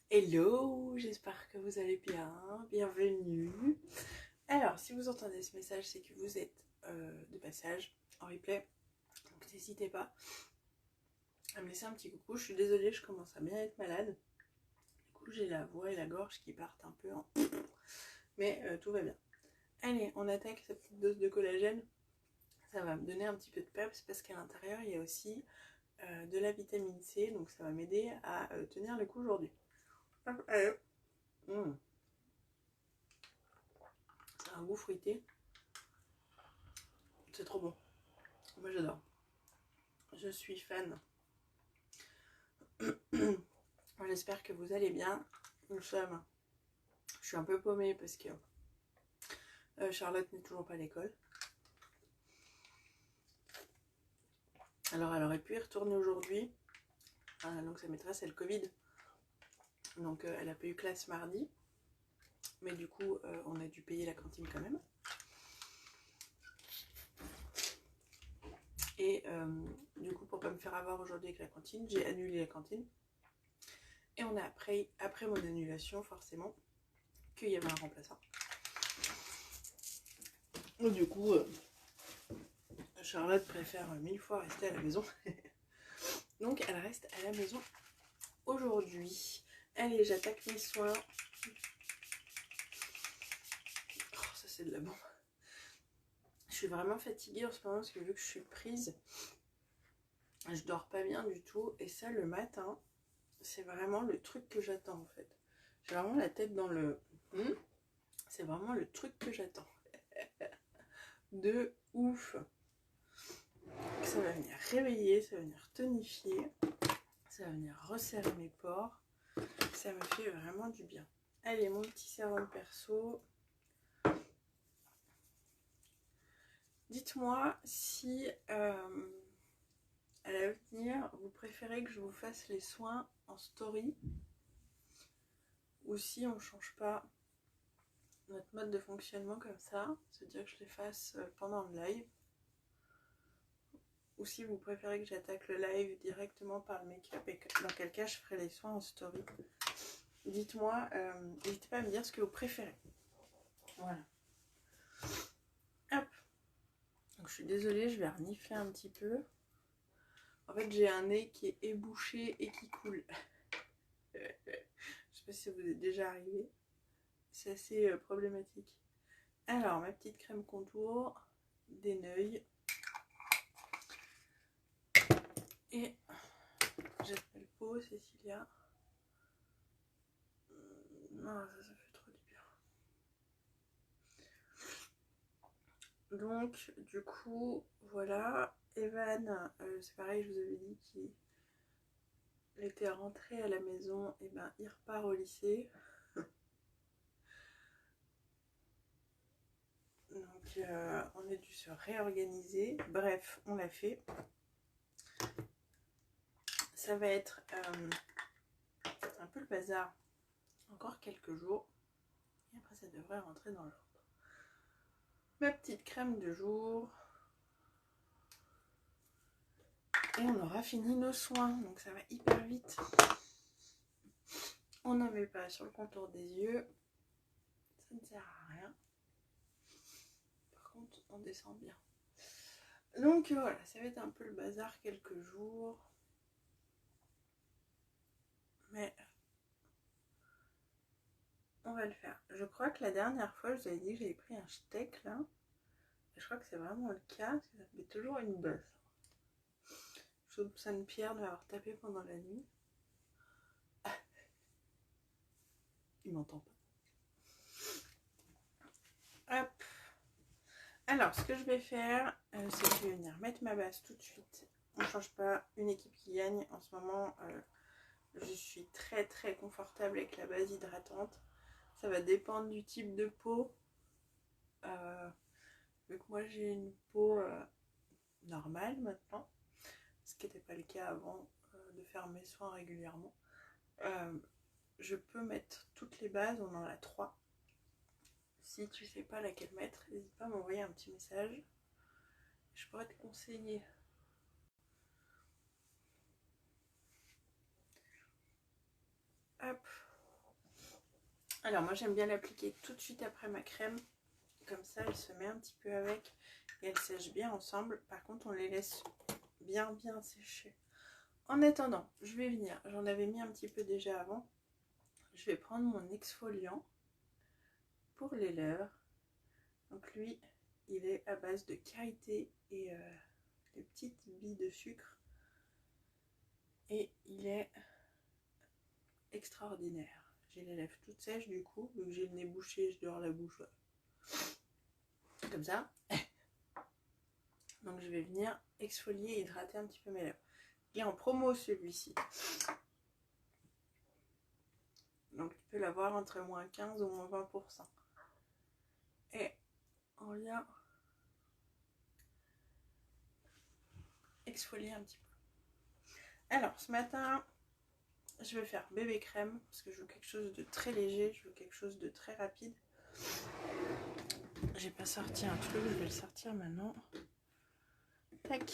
Hello, j'espère que vous allez bien, bienvenue. Alors, si vous entendez ce message, c'est que vous êtes de passage en replay, donc n'hésitez pas à me laisser un petit coucou. Je suis désolée, je commence à bien être malade. Du coup, j'ai la voix et la gorge qui partent un peu en... Mais tout va bien. Allez, on attaque cette petite dose de collagène. Ça va me donner un petit peu de peps parce qu'à l'intérieur, il y a aussi de la vitamine C, donc ça va m'aider à tenir le coup aujourd'hui. Allez. C'est un goût fruité. C'est trop bon. Moi j'adore. Je suis fan. J'espère que vous allez bien. Je suis un peu paumée parce que Charlotte n'est toujours pas à l'école. Alors elle aurait pu y retourner aujourd'hui. Donc sa maîtresse a le Covid. Donc elle a pas eu classe mardi. Mais du coup on a dû payer la cantine quand même. Et du coup pour pas me faire avoir aujourd'hui avec la cantine, j'ai annulé la cantine. Et on a appris, après mon annulation forcément, qu'il y avait un remplaçant. Donc du coup Charlotte préfère 1000 fois rester à la maison. Donc elle reste à la maison aujourd'hui. Allez, j'attaque mes soins. Oh, ça c'est de la bombe. Je suis vraiment fatiguée en ce moment parce que vu que je suis prise, je dors pas bien du tout. Et ça le matin, c'est vraiment le truc que j'attends en fait. J'ai vraiment la tête dans le... C'est vraiment le truc que j'attends. De ouf. Ça va venir réveiller, ça va venir tonifier. Ça va venir resserrer mes pores. Ça me fait vraiment du bien. Allez, mon petit sérum perso. Dites-moi si à l'avenir vous préférez que je vous fasse les soins en story ou si on change pas notre mode de fonctionnement comme ça, c'est-à-dire que je les fasse pendant le live, ou si vous préférez que j'attaque le live directement par le make-up et que, dans quel cas je ferai les soins en story. Dites-moi, n'hésitez pas à me dire ce que vous préférez. Voilà. Hop. Donc je suis désolée, je vais renifler un petit peu. En fait, j'ai un nez qui est ébouché et qui coule. Je sais pas si ça vous est déjà arrivé. C'est assez problématique. Alors, ma petite crème contour, des neuils. Et j'appelle peau, Cécilia. Non, ça fait trop du bien. Donc, du coup, voilà. Evan, c'est pareil, je vous avais dit qu'il était rentré à la maison. Et ben, il repart au lycée. Donc, on a dû se réorganiser. Bref, on l'a fait. Ça va être un peu le bazar. Encore quelques jours. Et après, ça devrait rentrer dans l'ordre. Ma petite crème de jour. Et on aura fini nos soins. Donc, ça va hyper vite. On n'en met pas sur le contour des yeux. Ça ne sert à rien. Par contre, on descend bien. Donc, voilà. Ça va être un peu le bazar quelques jours. Mais... on va le faire. Je crois que la dernière fois, je vous avais dit que j'avais pris un steak là. Et je crois que c'est vraiment le cas, parce que ça fait toujours une bosse. Je soupçonne Pierre de m'avoir tapé pendant la nuit. Il m'entend pas. Hop. Alors, ce que je vais faire, c'est que je vais venir mettre ma base tout de suite. On ne change pas, une équipe qui gagne. En ce moment, je suis très très confortable avec la base hydratante. Ça va dépendre du type de peau. Vu que moi j'ai une peau normale maintenant, ce qui n'était pas le cas avant de faire mes soins régulièrement. Je peux mettre toutes les bases, on en a 3. Si tu sais pas laquelle mettre, n'hésite pas à m'envoyer un petit message. Je pourrais te conseiller. Hop. Alors moi j'aime bien l'appliquer tout de suite après ma crème. Comme ça elle se met un petit peu avec et elles sèchent bien ensemble. Par contre on les laisse bien sécher. En attendant, je vais venir, j'en avais mis un petit peu déjà avant. Je vais prendre mon exfoliant pour les lèvres. Donc lui, il est à base de karité et des petites billes de sucre. Et il est extraordinaire. J'ai les lèvres toutes sèches du coup, vu que j'ai le nez bouché, je dors la bouche comme ça. Donc je vais venir exfolier et hydrater un petit peu mes lèvres. Il est en promo celui-ci. Donc tu peux l'avoir entre moins 15 ou moins 20%. Et on vient exfolier un petit peu. Alors ce matin, je vais faire bébé crème parce que je veux quelque chose de très léger, je veux quelque chose de très rapide. J'ai pas sorti un truc, je vais le sortir maintenant. Tac.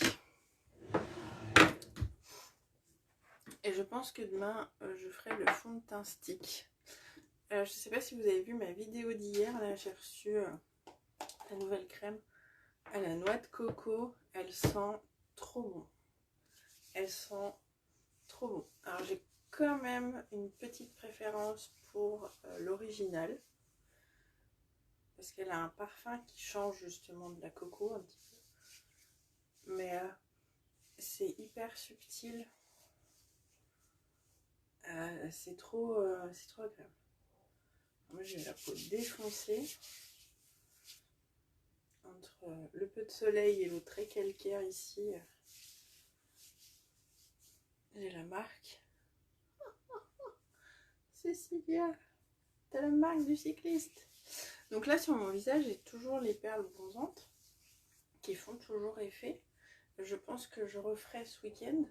Et je pense que demain, je ferai le fond de teint stick. Je sais pas si vous avez vu ma vidéo d'hier, là j'ai reçu la nouvelle crème à la noix de coco. Elle sent trop bon. Elle sent trop bon. Alors j'ai quand même une petite préférence pour l'original. Parce qu'elle a un parfum qui change justement de la coco un petit peu. Mais c'est hyper subtil. C'est trop agréable. Moi j'ai la peau défoncée. Entre le peu de soleil et l'eau très calcaire ici, j'ai la marque. Cécilia, t'as la marque du cycliste. Donc là sur mon visage j'ai toujours les perles bronzantes qui font toujours effet. Je pense que je referai ce week-end.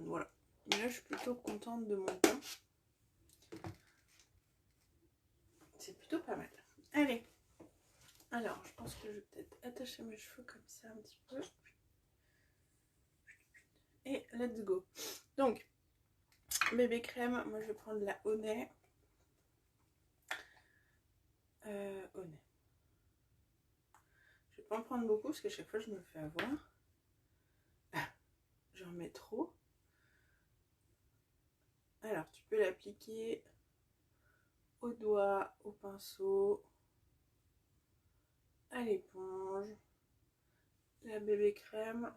Voilà. Mais là je suis plutôt contente de mon teint. C'est plutôt pas mal. Allez. Alors je pense que je vais peut-être attacher mes cheveux comme ça un petit peu. Et let's go. Donc bébé crème, moi je vais prendre la Honey. Honey. Je vais pas en prendre beaucoup parce que chaque fois je me fais avoir. Ah, j'en mets trop. Alors tu peux l'appliquer au doigt, au pinceau, à l'éponge, la bébé crème.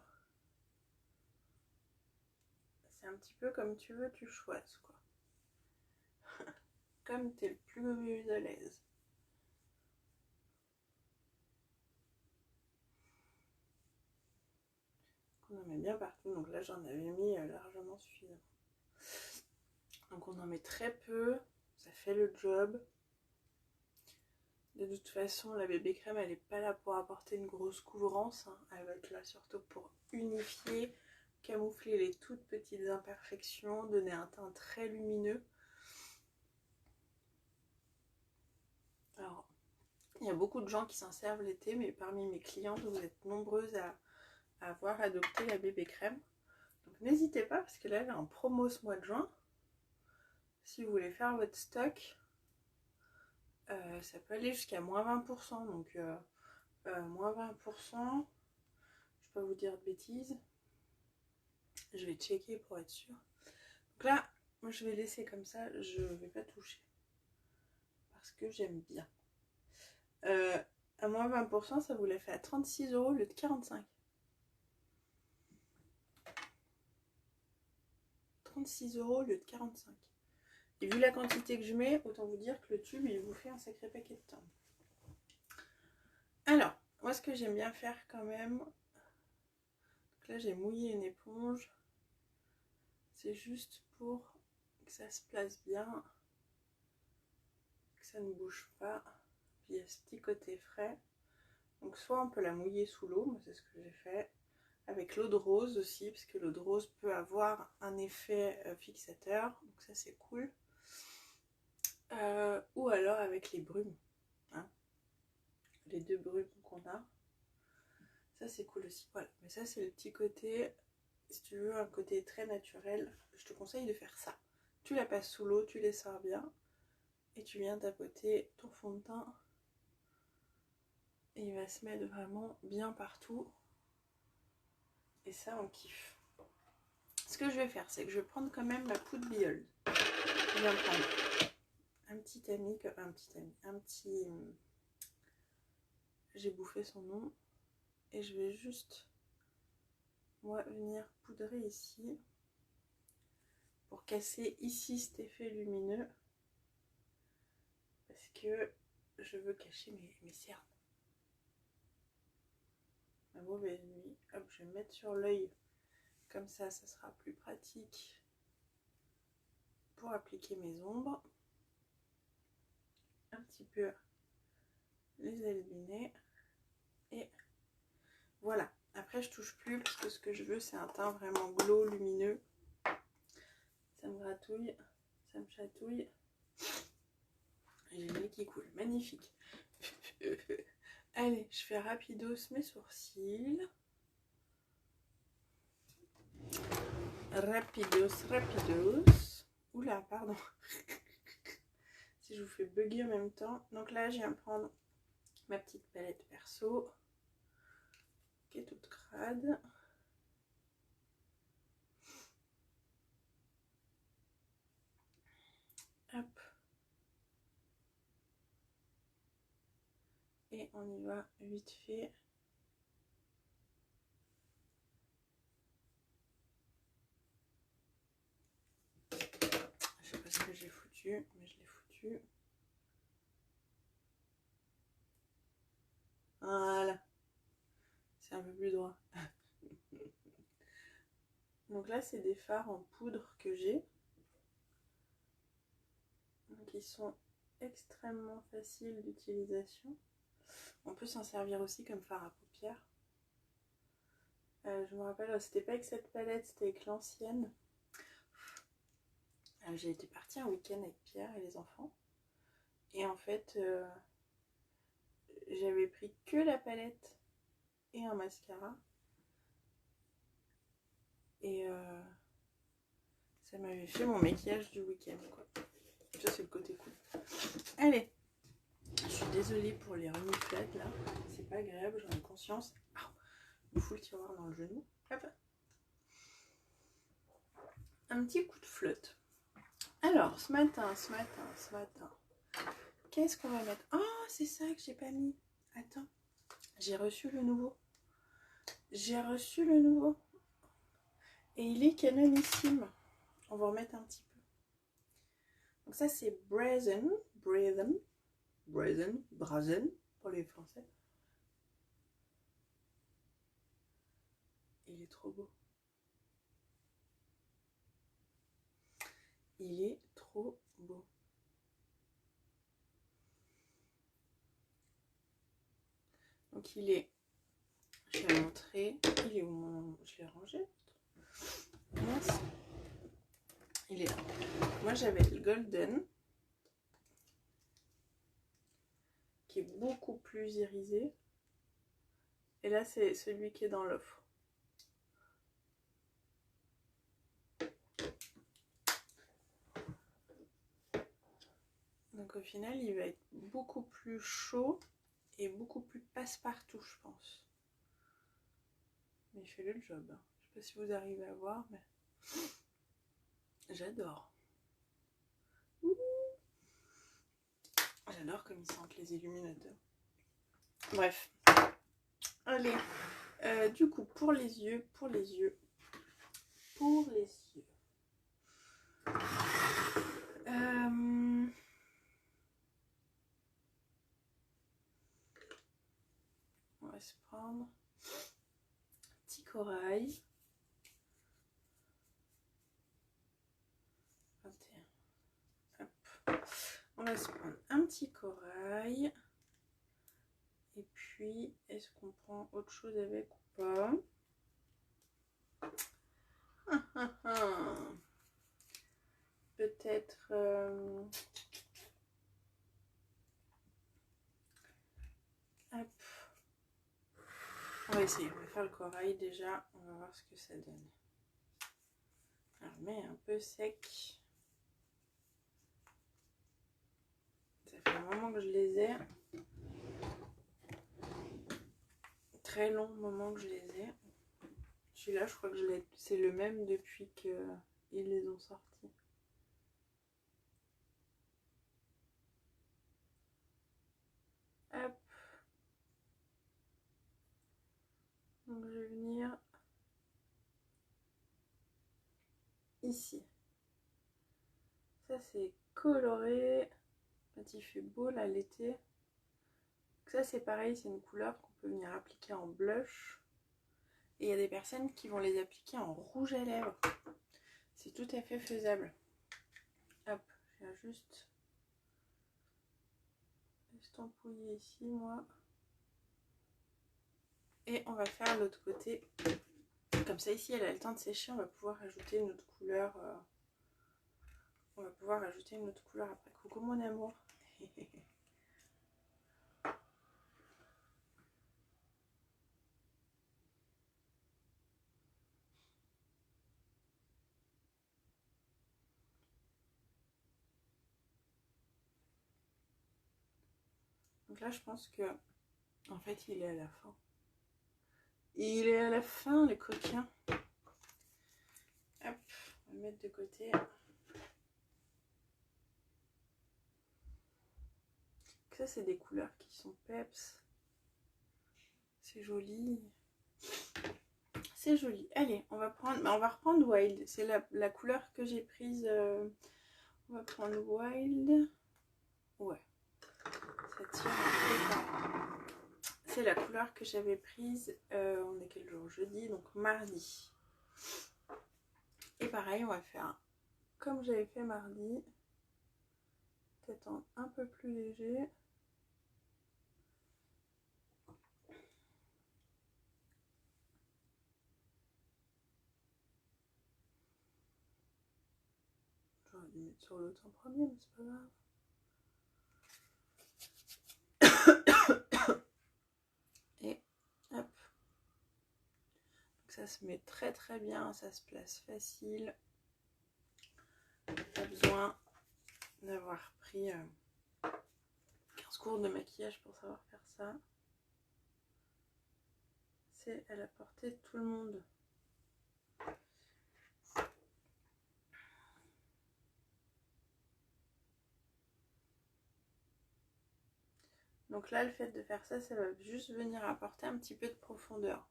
C'est un petit peu comme tu veux, tu choisis quoi. Comme t'es le plus à l'aise. On en met bien partout, donc là j'en avais mis largement suffisamment. Donc on en met très peu, ça fait le job. De toute façon, la bébé crème, elle n'est pas là pour apporter une grosse couvrance, hein. Elle va être là surtout pour unifier, camoufler les toutes petites imperfections, donner un teint très lumineux. Alors, il y a beaucoup de gens qui s'en servent l'été, mais parmi mes clientes, vous êtes nombreuses à avoir adopté la bébé crème. Donc n'hésitez pas, parce que là, elle est en promo ce mois de juin. Si vous voulez faire votre stock, ça peut aller jusqu'à moins 20%. Donc, moins 20%, je vais pas vous dire de bêtises. Je vais checker pour être sûre. Donc là, moi je vais laisser comme ça, je vais pas toucher. Parce que j'aime bien. À moins 20%, ça vous l'a fait à 36 € au lieu de 45. 36 € au lieu de 45. Et vu la quantité que je mets, autant vous dire que le tube, il vous fait un sacré paquet de temps. Alors, moi ce que j'aime bien faire quand même, donc là j'ai mouillé une éponge. C'est juste pour que ça se place bien, que ça ne bouge pas. Puis il y a ce petit côté frais. Donc soit on peut la mouiller sous l'eau, moi c'est ce que j'ai fait. Avec l'eau de rose aussi, parce que l'eau de rose peut avoir un effet fixateur. Donc ça c'est cool. Ou alors avec les brumes. Hein, les deux brumes qu'on a. Ça c'est cool aussi. Voilà. Mais ça c'est le petit côté, si tu veux un côté très naturel, je te conseille de faire ça. Tu la passes sous l'eau, tu les sors bien. et tu viens tapoter ton fond de teint. Et il va se mettre vraiment bien partout. Et ça, on kiffe. Ce que je vais faire, c'est que je vais prendre quand même la poudre Behold. Je viens prendre un petit... J'ai bouffé son nom. Et je vais juste, moi, venir poudrer ici. Pour casser ici cet effet lumineux. Parce que je veux cacher mes cernes. Ma mauvaise nuit. Hop, je vais me mettre sur l'œil. Comme ça sera plus pratique pour appliquer mes ombres. Un petit peu les albiner. Et voilà. Après, je touche plus parce que ce que je veux, c'est un teint vraiment glow, lumineux. Ça me gratouille, ça me chatouille. J'ai le nez qui coule. Magnifique. Allez, je fais rapidos mes sourcils. Rapidos. Oula, pardon. Si je vous fais bugger en même temps. Donc là, je viens prendre ma petite palette perso. Qui est toute crade. Hop. Et on y va vite fait. Je sais pas ce que j'ai foutu, mais je l'ai foutu. Voilà. C'est un peu plus droit. Donc là, c'est des fards en poudre que j'ai. Donc ils sont extrêmement faciles d'utilisation. On peut s'en servir aussi comme fard à paupières. Je me rappelle, c'était pas avec cette palette, c'était avec l'ancienne. J'ai été partie un week-end avec Pierre et les enfants. Et en fait, j'avais pris que la palette et un mascara. Et ça m'avait fait mon maquillage du week-end, quoi. Ça, c'est le côté cool. Allez, je suis désolée pour les reniflades là. C'est pas agréable, j'en ai conscience. Je me fous le tiroir dans le genou. Hop. Un petit coup de flotte. Alors, ce matin, qu'est-ce qu'on va mettre? Oh, c'est ça que j'ai pas mis. Attends, j'ai reçu le nouveau. Et il est canonissime. On va en mettre un petit peu. Donc ça, c'est Brazen pour les Français. Il est trop beau. Il est trop beau. Donc il est, je vais montrer, il est où mon, je l'ai rangé. Mince. Il est là. Moi j'avais le Golden, qui est beaucoup plus irisé. Et là c'est celui qui est dans l'offre. Donc au final il va être beaucoup plus chaud et beaucoup plus passe-partout, je pense. Mais il fait le job. Je sais pas si vous arrivez à voir, mais j'adore. J'adore comme ils sentent les illuminateurs. Bref. Allez. Du coup, pour les yeux. On va se prendre un petit corail. 21. Hop. On va se prendre un petit corail. Et puis, est-ce qu'on prend autre chose avec ou pas? Peut-être... Hop. On va essayer, on va faire le corail déjà, on va voir ce que ça donne. Alors, je mets un peu sec. fait un moment que je les ai. Très long moment que je les ai. Celui-là, je crois que c'est le même depuis qu'ils les ont sortis. Hop. Donc je vais venir ici. Ça c'est coloré. Quand il fait beau là l'été. Ça c'est pareil, c'est une couleur qu'on peut venir appliquer en blush. Et il y a des personnes qui vont les appliquer en rouge à lèvres. C'est tout à fait faisable. Hop, je viens juste estampouiller ici moi. Et on va faire l'autre côté. Comme ça ici elle a le temps de sécher, on va pouvoir ajouter une autre couleur. On va pouvoir ajouter une autre couleur après. Coucou mon amour. Donc là je pense que en fait il est à la fin. Il est à la fin le coquin. Hop, on va le mettre de côté. Ça c'est des couleurs qui sont peps. C'est joli. C'est joli. Allez, on va reprendre Wild. C'est la couleur que j'ai prise. On va prendre Wild. Ouais. Ça tire un peu. C'est la couleur que j'avais prise. On est quel jour? Jeudi, donc mardi. Et pareil, on va faire comme j'avais fait mardi. Peut-être un peu plus léger. J'aurais dû mettre sur l'autre en premier, mais c'est pas grave. Et hop. Donc ça se met très très bien, ça se place facile. Pas besoin d'avoir pris 15 cours de maquillage pour savoir faire ça. C'est à la portée de tout le monde. Donc là, le fait de faire ça, ça va juste venir apporter un petit peu de profondeur.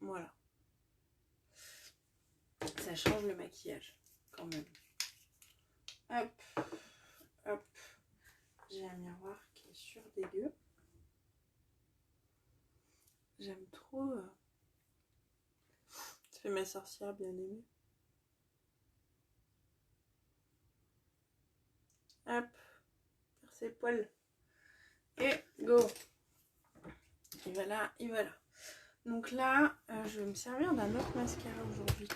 Voilà. Ça change le maquillage, quand même. Hop, hop. J'ai un miroir qui est sur dégueu. J'aime trop. Ça fait ma sorcière bien aimée. Hop, faire ses poils. Et go. Et voilà, et voilà. Donc là, je vais me servir d'un autre mascara aujourd'hui.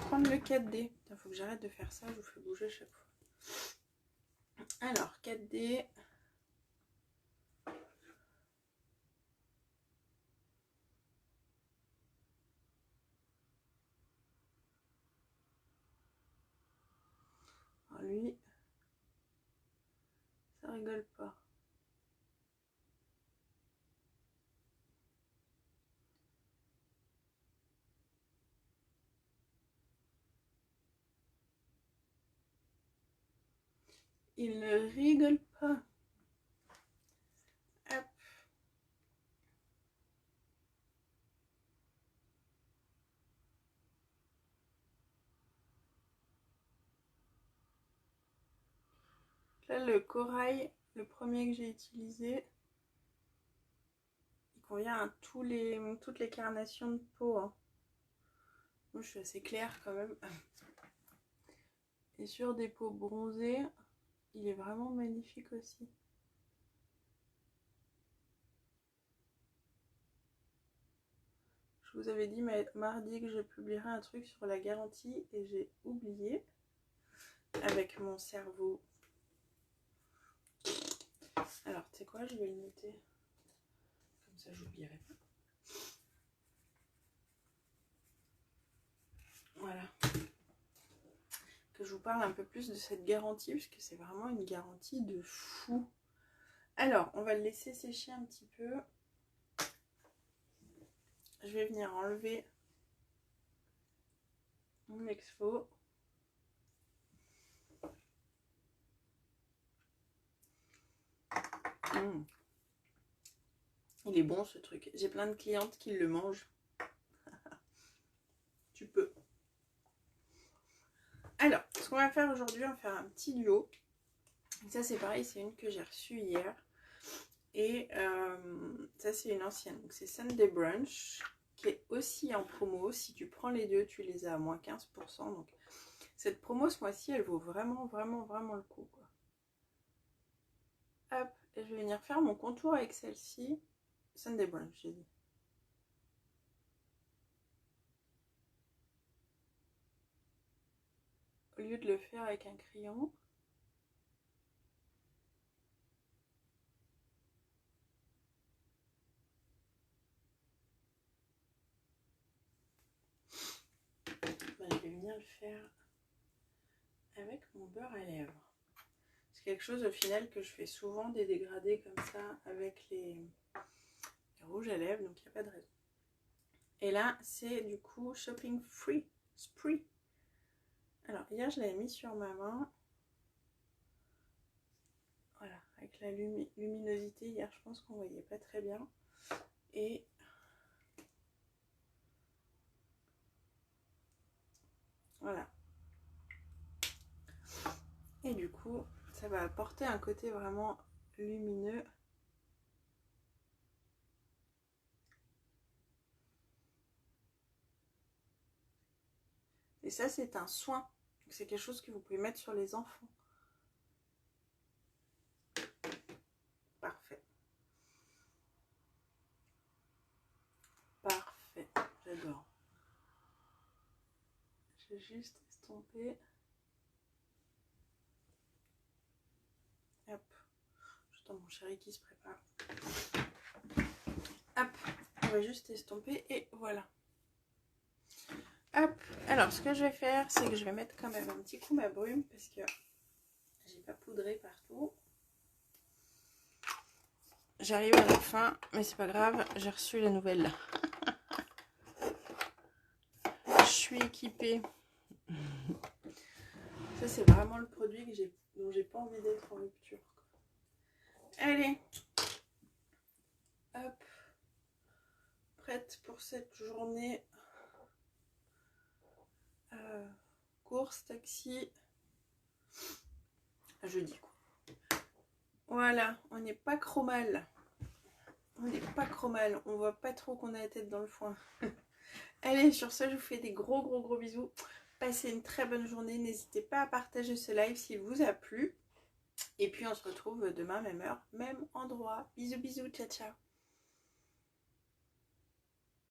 Prendre le 4D. Il faut que j'arrête de faire ça, je vous fais bouger à chaque fois. Alors, 4D. Alors lui, ça rigole pas. Il ne rigole pas. Hop. Là, le corail, le premier que j'ai utilisé, il convient à toutes les carnations de peau. Hein. Moi, je suis assez claire quand même. Et sur des peaux bronzées, il est vraiment magnifique aussi. Je vous avais dit mardi que je publierai un truc sur la garantie et j'ai oublié avec mon cerveau. Alors, tu sais quoi, je vais le noter. Comme ça, j'oublierai pas. Voilà. Que je vous parle un peu plus de cette garantie, parce que c'est vraiment une garantie de fou. Alors, on va le laisser sécher un petit peu. Je vais venir enlever mon exfo. Il est bon ce truc. J'ai plein de clientes qui le mangent. Tu peux. Alors, ce qu'on va faire aujourd'hui, on va faire un petit duo. Ça c'est pareil, c'est une que j'ai reçue hier. Et ça c'est une ancienne. Donc c'est Sunday Brunch qui est aussi en promo. Si tu prends les deux, tu les as à moins 15%. Donc cette promo ce mois-ci, elle vaut vraiment le coup, quoi. Hop, et je vais venir faire mon contour avec celle-ci. Sunday Brunch, j'ai dit. Au lieu de le faire avec un crayon. Ben, je vais venir le faire avec mon beurre à lèvres. C'est quelque chose au final que je fais souvent, des dégradés comme ça avec les rouges à lèvres, donc il n'y a pas de raison. Et là, c'est du coup Shopping Free Spree. Alors, hier, je l'avais mis sur ma main. Voilà, avec la luminosité, hier, je pense qu'on ne voyait pas très bien. Et voilà. Et du coup, ça va apporter un côté vraiment lumineux. Et ça, c'est un soin. C'est quelque chose que vous pouvez mettre sur les enfants. Parfait. Parfait. J'adore. Je vais juste estomper. Hop. J'entends mon chéri qui se prépare. Hop. On va juste estomper et voilà. Hop. Alors, ce que je vais faire, c'est que je vais mettre quand même un petit coup ma brume parce que j'ai pas poudré partout. J'arrive à la fin, mais c'est pas grave, j'ai reçu la nouvelle. Je suis équipée. Ça, c'est vraiment le produit que dont j'ai pas envie d'être en rupture. Allez. Hop. Prête pour cette journée. Course, taxi. Jeudi, quoi. Voilà, on n'est pas trop mal. On n'est pas trop mal. On voit pas trop qu'on a la tête dans le foin. Allez, sur ce, je vous fais des gros bisous. Passez une très bonne journée. N'hésitez pas à partager ce live s'il vous a plu. Et puis, on se retrouve demain, même heure, même endroit. Bisous, ciao, ciao.